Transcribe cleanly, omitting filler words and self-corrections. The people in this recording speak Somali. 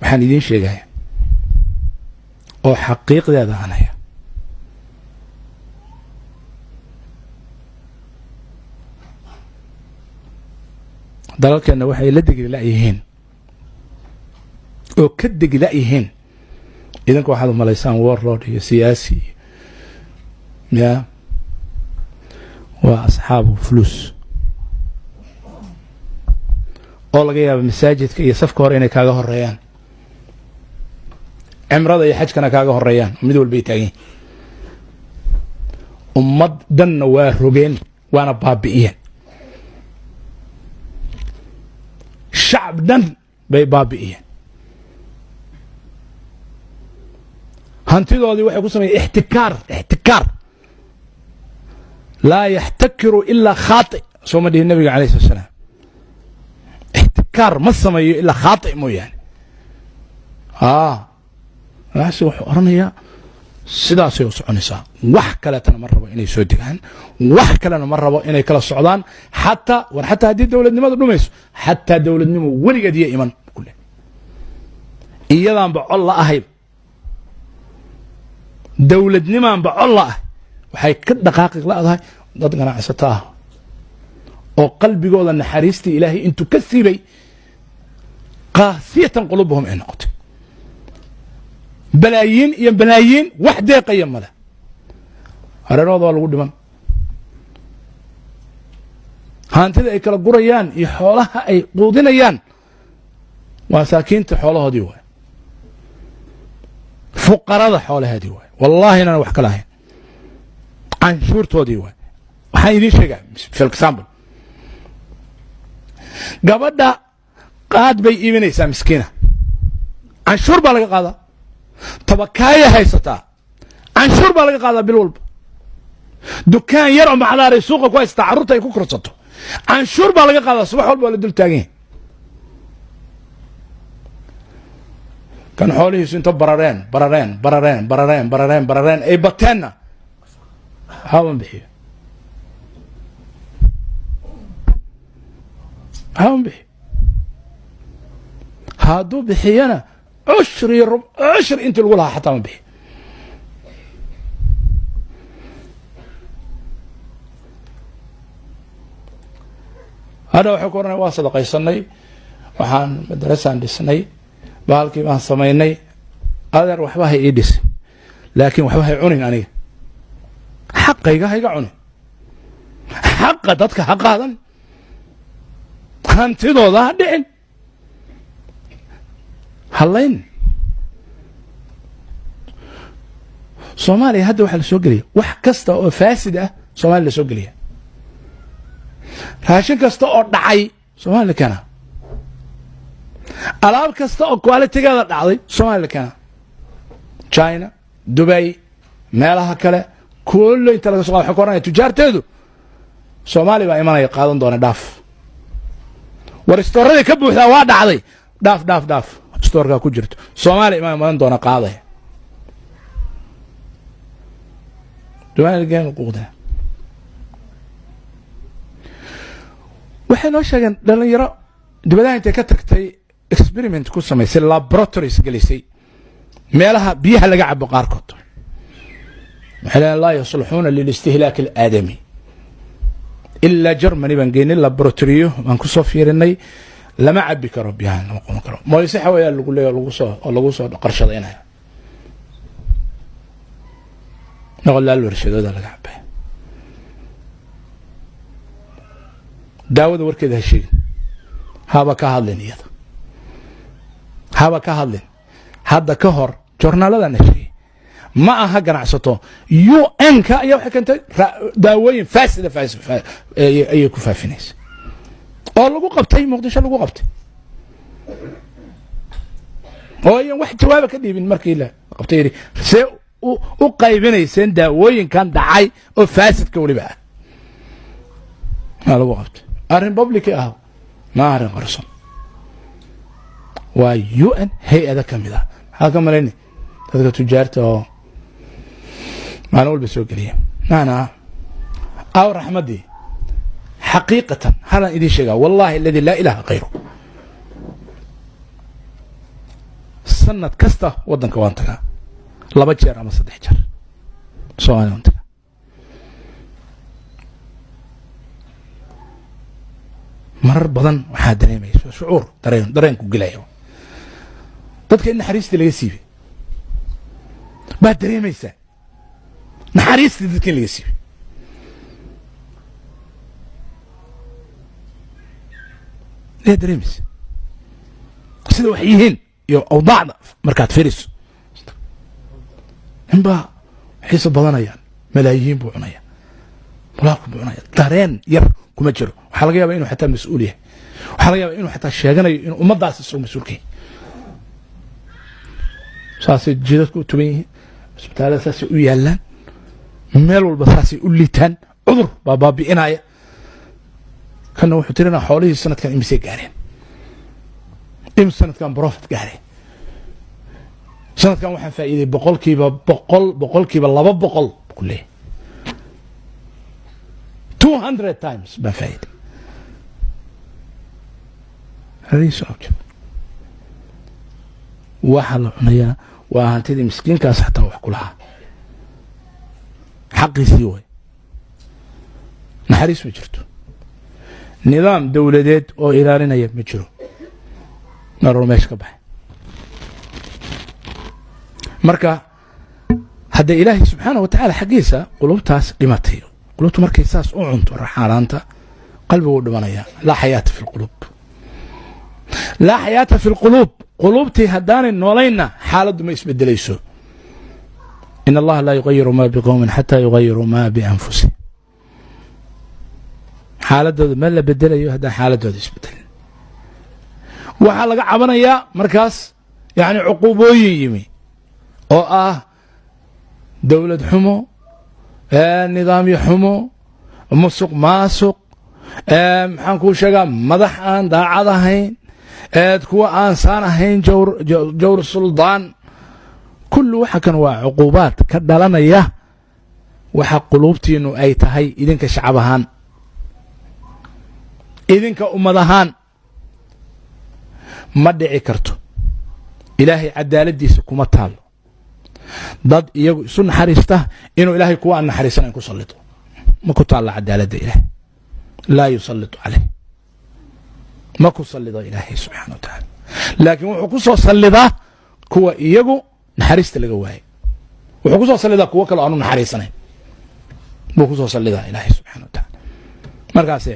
waxaan idiin sheegaya oo xaqiiqdeeda anaya dalalkeena waxay la degi la'yihiin oo ka degi la'yihiin idinka waxaad umalaysaan warlord iyo siyaasi ya waa asxaabu fulus oo laga yaabo masaajidka iyo safka hore inay kaaga horeeyaan cimrada iyo xajkana kaaga horeeyaan mid walba ay taagan ummad dhanna waa rogeen waana baabi'iyeen shacab dhan bay baabi'iyeen hantidoodii waxay ku sameeyeen ixtikaar laa yaxtakiru ilaa khaati soo ma dhihin nabiga calayhi salatu wasalaam ixtikaar ma sameeyo ilaa khaati mooyaane waxaase wuxuu oranayaa sidaasay u soconaysaa wax kaleetana ma rabo inay soo degaan wax kalena ma rabo inay kala socdaan xataa haddii dowladnimadu dhumayso xataa dowladnimo weligeed iyo iman kule iyadaanba col la ahayn dowladnimaanba col la ah waxay ka dhaqaaqi la'dahay dad ganacsato ah oo qalbigooda naxariistii ilaahay intuu ka siibay qaasiyatan qulubuhum ay noqotay balaayiin iyo balaayiin wax deeqaya male hareerooda waa lagu dhiman hantida ay kala gurayaan iyo xoolaha ay quudinayaan waa masaakiinta xoolahoodii waay fuqarada xoolaheedii waay wallahi inaan wax kala ahayn canshuurtoodii waay waxaan idiin sheegaa for example gabadha qaad bay iibinaysaa miskiina canshuur baa laga qaadaa tabakaaya haysataa canshuur baa laga qaadaa bil walba dukaan yar oo macdaaray suuqa ku haysataa carruurta ay ku korsato canshuur baa laga qaadaa subax walba waa la dul taagan yahay kan xoolihiisu inta barareen ay bateenna hawan bixiyo hadduu bixiyana cushri intii lagu lahaa xataa ma bixi hadha waxay ku oranaya waa sadaqaysanay waxaan madarasaan dhisnay bahalkii baan samaynay adeer waxba hay ii dhisin laakiin waxba hay cunin aniga xaqayga hayga cunin xaqa dadka ha qaadan hantidooda ha dhicin hallayn soomaaliya hadda waxaa la soo gelaya wax kasta oo faasid ah soomaaliya la soo gelaya raashin kasta oo dhacay soomaaliya la keenaa alaab kasta oo qualitigeeda dhacday soomaaliya la keenaa china dubay meelaha kale kullo inta laga soo waxay ku oranaya tujaarteedu soomaaliya baa imanaya qaadan doona dhaaf war istooradii ka buuxdaa waa dhacday dhaaf storka ku jirto soomaaliya imaan iman doona qaadaya duwaalgeen quuda waxay noo sheegeen dhalinyaro dibadaha intay ka tagtay experiment ku samaysay laboratories gelisay meelaha biyaha laga cabo qaarkood waxay leeyihiin laa yasluxuuna lilistihlaak alaadami ilaa germany baan geynay laboratoriyo baan ku soo fiirinay lama cabi karo biyaha lama qoon karo mooyse xawayaa lagu leeyahay lagu soo qarshadaynaya noqolaal warshadooda laga cabay daawada warkeeda ha sheegin haba ka hadlin iyada haba ka hadlin hadda ka hor joornaalada na sheegay ma aha ganacsato UN-ka ayaa waxay keentay daawooyin faasida ayay ku faafinaysa oo lagu qabtay muqdisho lagu qabtay oo ayaan wax jawaaba ka dhiibin markii la qabtay see u qaybinayseen daawooyinkan dhacay oo faasidka waliba ah ma lagu qabtay arrin public ah ma arrin qarsoon waa UN hay-ada ka mid ah maxaa ka malaynay dadka tujaarta oo maalin walba soo geliya maanaa aw raxmadii xaqiiqatan halaan idiin sheegaa wallahi aladi laa ilaaha khayru sanad kasta waddanka waan tagaa 2 jeer ama 3 jeer Soomaaliya waan tagaa marar badan waxaa dareemaysa shucuur dareen ku gelayo dadka in naxariista laga siibay baa dareemaysa naxariista dadka laga siibay لا دريمس سيده وحيهين يو اوضاعنا مركات فيرس انبا حيس بدنيا ملايين بو عنيا ملاك بو عنيا دارين ير كما جيرو waxa laga yaabaa inuu xataa mas'uul yahay waxa laga yaabaa inuu xataa sheeganayo inuu ummadaas isoo mas'uulkay saasi jidadku tuban yihiin isbitaalada saasi u yaalaan meel walba saasi u liitaan cudur baabi'inaya كنا وحترنا حوالي السنة كان إمسك قارين سنة كان بروفت قارين سنة كان واحد فائدة بقول كيبا الله بقول كله 200 times بفائدة هذه سؤال واحد عنيا وهانتدي مسكين كاس حتى وحكلها حقي سيوي نحريس وجرته نظام دولدات أو إدارينا يبمجرو نرو ماشي كبح مركا هذا إلهي سبحانه وتعالى حقيسة قلوب تاس قيمته قلوبته مركا إساس أعنت ورحالانتا قلبه ودمانيا لا حياة في القلوب لا حياة في القلوب قلوبتي هدان النولينا حالة ما يسبد ليسو إن الله لا يغير ما بقوم حتى يغيروا ما بأنفسهم xaaladooda ma la bedelayo haddaan xaaladooda isbedelin waxaa laga cabanayaa markaas yani cuquubooyin yimi oo ah dowlad xumo nidaamyo xumo musuq maasuq maxaan kuu sheegaa madax aan daacad ahayn kuwa aan saan ahayn jawr suldaan kullu waxa kan waa cuquubaad ka dhalanaya waxa quluubtiinu ay tahay idinka shacab ahaan idinka ummad ahaan ma dhici karto ilaahay cadaaladiisa kuma taalo dad iyagu isu naxariista inuu ilaahay kuwa aan naxariisanayn ku sallito ma ku taalla cadaaladda ilaahay laa yusallitu calayh ma ku sallido ilaahay subxaana wa tacaala laakiin wuxuu ku soo sallidaa kuwa iyagu naxariista laga waayay wuxuu ku soo sallidaa kuwa kale aanu naxariisanayn buu ku soo sallidaa ilaahay subxaana wa tacaala markaas